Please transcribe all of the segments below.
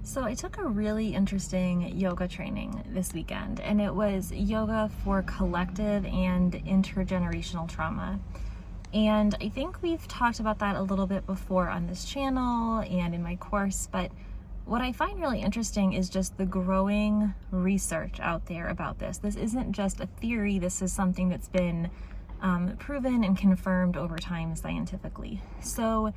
So I took a really interesting yoga training this weekend, and it was yoga for collective and intergenerational trauma. And I think we've talked about that a little bit before on this channel and in my course, but what I find really interesting is just the growing research out there about this. This isn't just a theory, this is something that's been proven and confirmed over time scientifically. So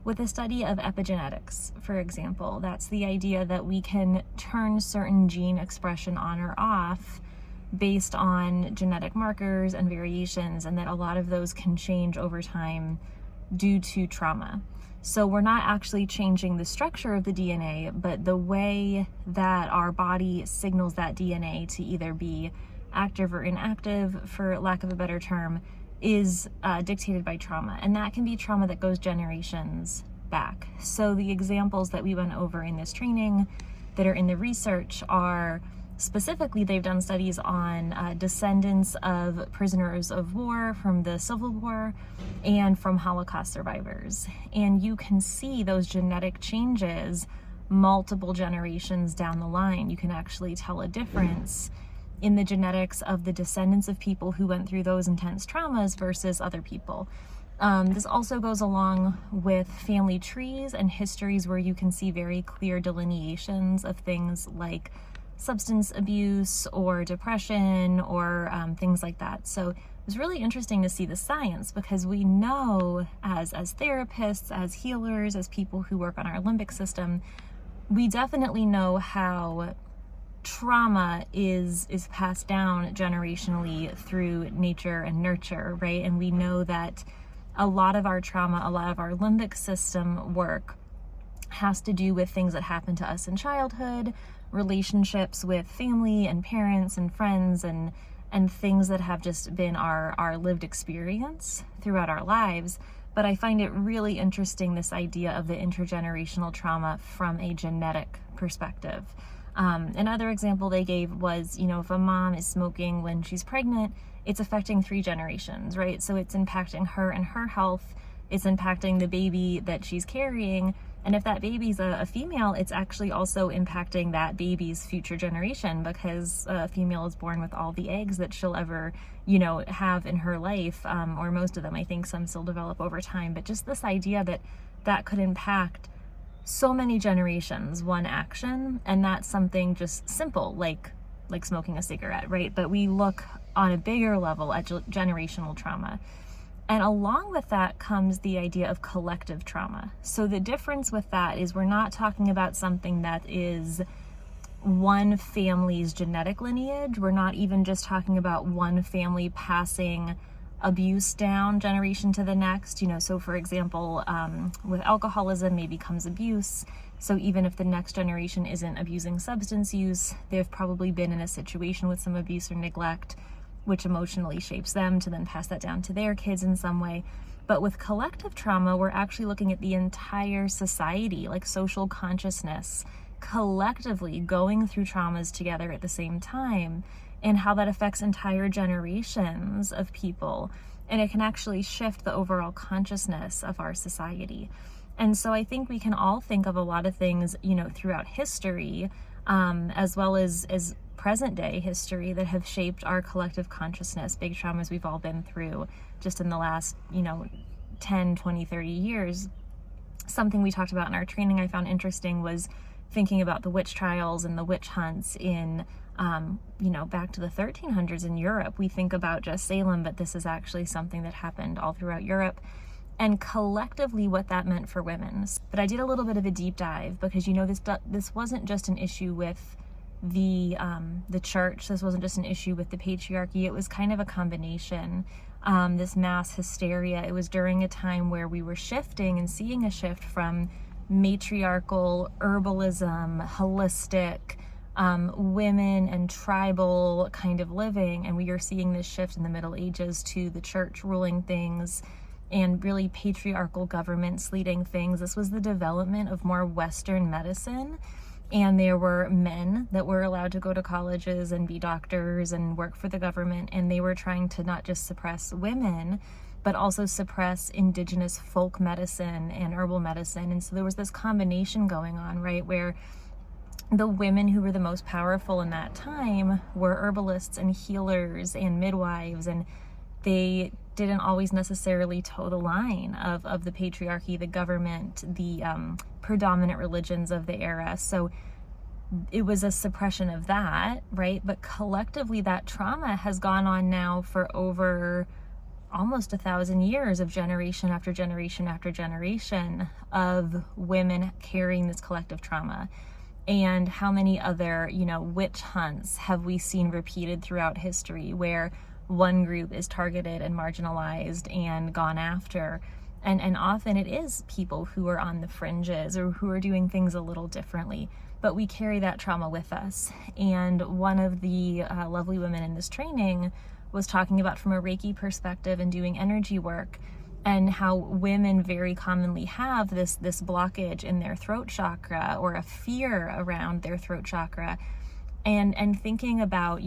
with the study of epigenetics, for example, that's the idea that we can turn certain gene expression on or off based on genetic markers and variations, and that a lot of those can change over time due to trauma. So we're not actually changing the structure of the DNA, but the way that our body signals that DNA to either be active or inactive, for lack of a better term, is dictated by trauma. And that can be trauma that goes generations back. So the examples that we went over in this training that are in the research are specifically, they've done studies on descendants of prisoners of war from the Civil War and from Holocaust survivors. And you can see those genetic changes multiple generations down the line. You can actually tell a difference in the genetics of the descendants of people who went through those intense traumas versus other people. This also goes along with family trees and histories where you can see very clear delineations of things like substance abuse or depression or things like that. So it was really interesting to see the science, because we know as therapists, as healers, as people who work on our limbic system, we definitely know how trauma is passed down generationally through nature and nurture, right? And we know that a lot of our trauma, a lot of our limbic system work has to do with things that happened to us in childhood, relationships with family and parents and friends, and things that have just been our lived experience throughout our lives. But I find it really interesting, this idea of the intergenerational trauma from a genetic perspective. Another example they gave was, if a mom is smoking when she's pregnant, it's affecting 3 generations, right? So it's impacting her and her health, it's impacting the baby that she's carrying, and if that baby's a female, it's actually also impacting that baby's future generation, because a female is born with all the eggs that she'll ever, have in her life, or most of them. I think some still develop over time, but just this idea that could impact so many generations, one action, and that's something just simple, like smoking a cigarette, right? But we look on a bigger level at generational trauma. And along with that comes the idea of collective trauma. So the difference with that is we're not talking about something that is one family's genetic lineage. We're not even just talking about one family passing abuse down generation to the next. So for example, with alcoholism, maybe comes abuse. So even if the next generation isn't abusing substance use, they've probably been in a situation with some abuse or neglect, which emotionally shapes them to then pass that down to their kids in some way. But with collective trauma, we're actually looking at the entire society, like social consciousness, collectively going through traumas together at the same time, and how that affects entire generations of people. And it can actually shift the overall consciousness of our society. And so I think we can all think of a lot of things, throughout history, as well as present day history, that have shaped our collective consciousness, big traumas we've all been through just in the last, 10, 20, 30 years. Something we talked about in our training I found interesting was thinking about the witch trials and the witch hunts in, back to the 1300s in Europe. We think about just Salem, but this is actually something that happened all throughout Europe, and collectively what that meant for women. But I did a little bit of a deep dive, because this wasn't just an issue with the church. This wasn't just an issue with the patriarchy. It was kind of a combination. This mass hysteria. It was during a time where we were shifting and seeing a shift from matriarchal herbalism, holistic, women and tribal kind of living, and we are seeing this shift in the Middle Ages to the church ruling things and really patriarchal governments leading things. This was the development of more Western medicine, and there were men that were allowed to go to colleges and be doctors and work for the government, and they were trying to not just suppress women, but also suppress indigenous folk medicine and herbal medicine. And so there was this combination going on, right, where the women who were the most powerful in that time were herbalists and healers and midwives, and they didn't always necessarily toe the line of the patriarchy, the government, the predominant religions of the era. So it was a suppression of that, right? But collectively, that trauma has gone on now for over almost 1,000 years of generation after generation after generation of women carrying this collective trauma. And how many other, witch hunts have we seen repeated throughout history where one group is targeted and marginalized and gone after? And often it is people who are on the fringes or who are doing things a little differently, but we carry that trauma with us. And one of the lovely women in this training was talking about, from a Reiki perspective and doing energy work, and how women very commonly have this blockage in their throat chakra, or a fear around their throat chakra, and thinking about,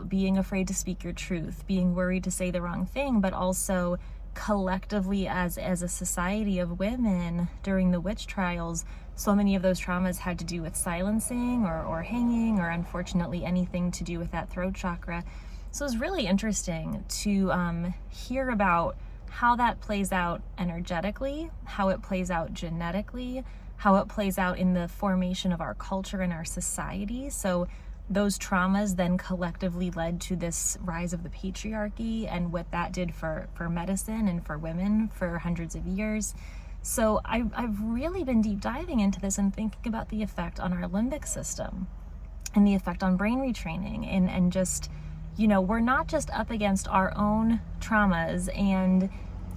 being afraid to speak your truth, being worried to say the wrong thing, but also collectively as a society of women during the witch trials, so many of those traumas had to do with silencing or hanging, or unfortunately anything to do with that throat chakra. So it's really interesting to hear about how that plays out energetically, how it plays out genetically, how it plays out in the formation of our culture and our society. So those traumas then collectively led to this rise of the patriarchy and what that did for medicine and for women for hundreds of years. So I've really been deep diving into this and thinking about the effect on our limbic system and the effect on brain retraining, and just, we're not just up against our own traumas and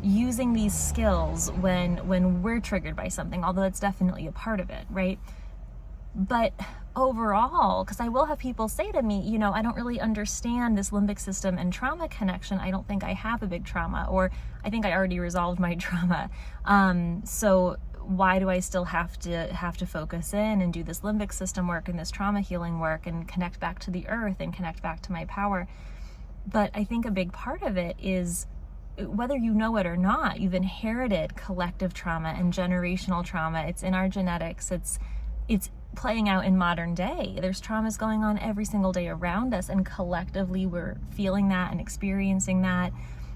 using these skills when we're triggered by something, although that's definitely a part of it, right? But overall, because I will have people say to me, I don't really understand this limbic system and trauma connection. I don't think I have a big trauma, or I think I already resolved my trauma. So why do I still have to focus in and do this limbic system work and this trauma healing work and connect back to the earth and connect back to my power? But I think a big part of it is, whether you know it or not, you've inherited collective trauma and generational trauma. It's in our genetics. It's playing out in modern day. There's traumas going on every single day around us, and collectively we're feeling that and experiencing that,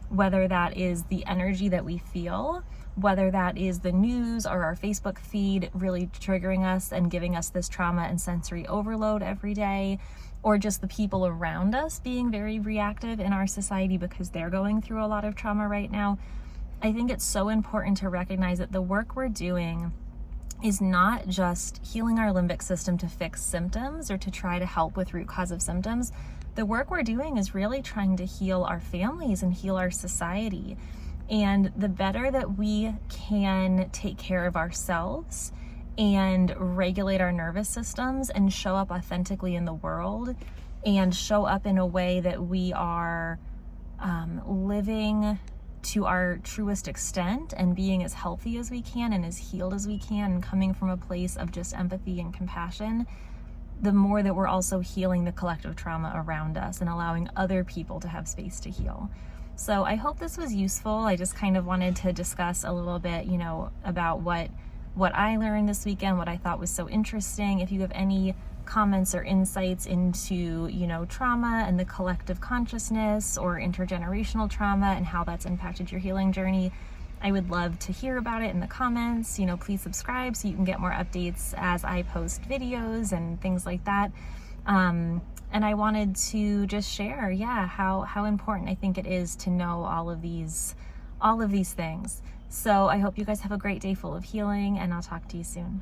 whether that is the energy that we feel, whether that is the news or our Facebook feed really triggering us and giving us this trauma and sensory overload every day, or just the people around us being very reactive in our society because they're going through a lot of trauma right now. I think it's so important to recognize that the work we're doing is not just healing our limbic system to fix symptoms or to try to help with root cause of symptoms. The work we're doing is really trying to heal our families and heal our society. And the better that we can take care of ourselves and regulate our nervous systems and show up authentically in the world, and show up in a way that we are living to our truest extent and being as healthy as we can and as healed as we can, and coming from a place of just empathy and compassion, the more that we're also healing the collective trauma around us and allowing other people to have space to heal. So I hope this was useful. I just kind of wanted to discuss a little bit, about what I learned this weekend, what I thought was so interesting. If you have any comments or insights into, trauma and the collective consciousness, or intergenerational trauma and how that's impacted your healing journey, I would love to hear about it in the comments. Please subscribe so you can get more updates as I post videos and things like that. And I wanted to just share, how important I think it is to know all of these things. So I hope you guys have a great day full of healing, and I'll talk to you soon.